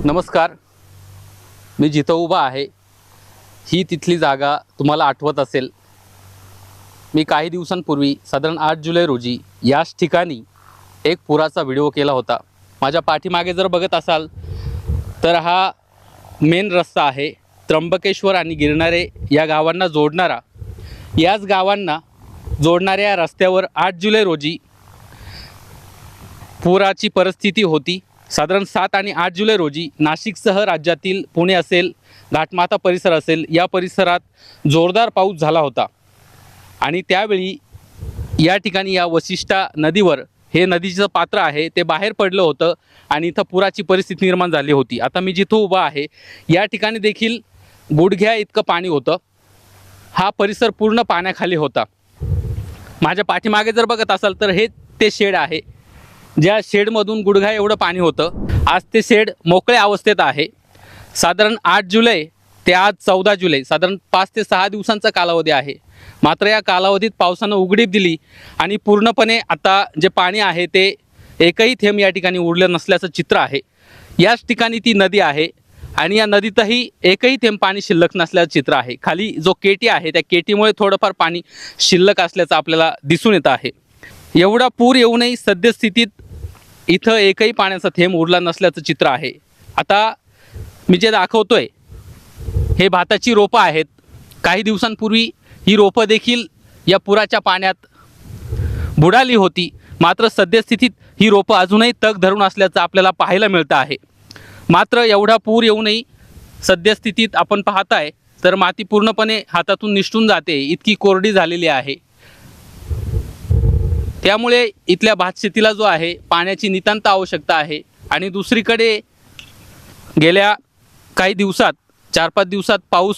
नमस्कार. मी जिथं उभा आहे ही तिथली जागा तुम्हाला आठवत असेल. मी काही दिवसांपूर्वी साधारण 8 जुलै रोजी याच ठिकाणी एक पुराचा व्हिडिओ केला होता. माझ्या पाठीमागे जर बघत असाल तर हा मेन रस्ता आहे. त्र्यंबकेश्वर आणि गिरणारे या गावांना जोडणारा, याच गावांना जोडणाऱ्या या रस्त्यावर 8 जुलै रोजी पुराची परिस्थिती होती. साधारण 7 आणि 8 जुलै रोजी नाशिकसह राज्यातील पुणे असेल, घाटमाथा परिसर असेल, या परिसरात जोरदार पाऊस झाला होता. आणि त्यावेळी या ठिकाणी या वशिष्ठा नदीवर हे नदीचं पात्र आहे ते बाहेर पडलं होतं आणि इथं पुराची परिस्थिती निर्माण झाली होती. आता मी जिथं उभा आहे या ठिकाणी देखील गुडघ्या इतकं पाणी होतं. हा परिसर पूर्ण पाण्याखाली होता. माझ्या पाठीमागे जर बघत असाल तर हे ते शेड आहे, ज्या शेडमधून गुडघा एवढं पाणी होतं. आज ते शेड मोकळ्या अवस्थेत आहे. साधारण 8 जुलै ते आज 14 जुलै साधारण 5 ते 6 दिवसांचा कालावधी आहे. मात्र या कालावधीत पावसानं उघडीप दिली आणि पूर्णपणे आता जे पाणी आहे ते एकही थेंब या ठिकाणी उरलं नसल्याचं चित्र आहे. याच ठिकाणी ती नदी आहे आणि या नदीतही एकही थेंब पाणी शिल्लक नसल्याचं चित्र आहे. खाली जो केटी आहे त्या केटीमुळे थोडंफार पाणी शिल्लक असल्याचं आपल्याला दिसून येत आहे. एवढा पूर येऊनही सद्यस्थितीत इथं एकही पाण्याचा थेंब उरला नसल्याचं चित्र आहे. आता मी जे दाखवतोय हे भाताची रोपं आहेत. काही दिवसांपूर्वी ही रोपं देखील या पुराच्या पाण्यात बुडाली होती. मात्र सद्यस्थितीत ही रोपं अजूनही तग धरून असल्याचं आपल्याला पाहायला मिळतं आहे. मात्र एवढा पूर येऊनही सद्यस्थितीत आपण पाहताय तर माती पूर्णपणे हातातून निसटून जाते, इतकी कोरडी झालेली आहे. त्यामुळे इथल्या भातशेतीला जो आहे पाण्याची नितांत आवश्यकता आहे. आणि दुसरीकडे गेल्या काही दिवसात 4-5 दिवसात पाऊस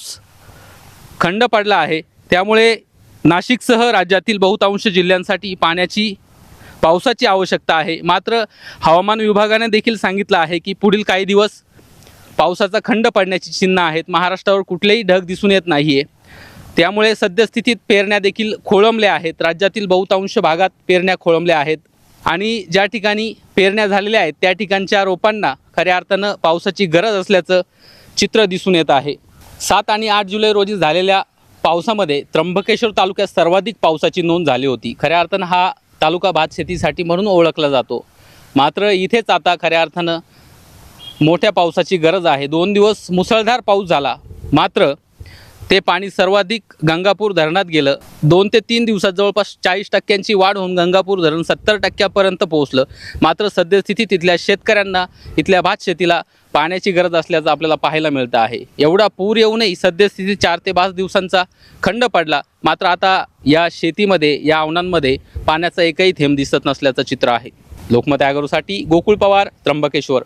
खंड पडला आहे. त्यामुळे नाशिकसह राज्यातील बहुतांश जिल्ह्यांसाठी पावसाची आवश्यकता आहे. मात्र हवामान विभागाने देखील सांगितलं आहे की पुढील काही दिवस पावसाचा खंड पडण्याची चिन्ह आहेत. महाराष्ट्रावर कुठलेही ढग दिसून येत नाही आहे. त्यामुळे सद्यस्थितीत पेरण्या देखील खोळंबल्या आहेत. राज्यातील बहुतांश भागात पेरण्या खोळंबल्या आहेत आणि ज्या ठिकाणी पेरण्या झालेल्या आहेत त्या ठिकाणच्या रोपांना खऱ्या अर्थानं पावसाची गरज असल्याचं चित्र दिसून येत आहे. 7 आणि 8 जुलै रोजी झालेल्या पावसामध्ये त्र्यंबकेश्वर तालुक्यात सर्वाधिक पावसाची नोंद झाली होती. खऱ्या अर्थानं हा तालुका भात शेतीसाठी म्हणून ओळखला जातो. मात्र इथेच आता खऱ्या अर्थानं मोठ्या पावसाची गरज आहे. 2 दिवस मुसळधार पाऊस झाला, मात्र ते पाणी सर्वाधिक गंगापूर धरणात गेलं. 2 ते 3 दिवसात जवळपास 40% वाढ होऊन गंगापूर धरण 70% पोहोचलं. मात्र सद्यस्थितीत तिथल्या शेतकऱ्यांना, इथल्या भात शेतीला पाण्याची गरज असल्याचं आपल्याला पाहायला मिळतं आहे. एवढा पूर येऊनही सद्यस्थितीत 4 ते 5 दिवसांचा खंड पडला. मात्र आता या शेतीमध्ये, या अवनांमध्ये पाण्याचा एकही थेंब दिसत नसल्याचं चित्र आहे. लोकमत ॲग्रोसाठी गोकुळ पवार, त्र्यंबकेश्वर.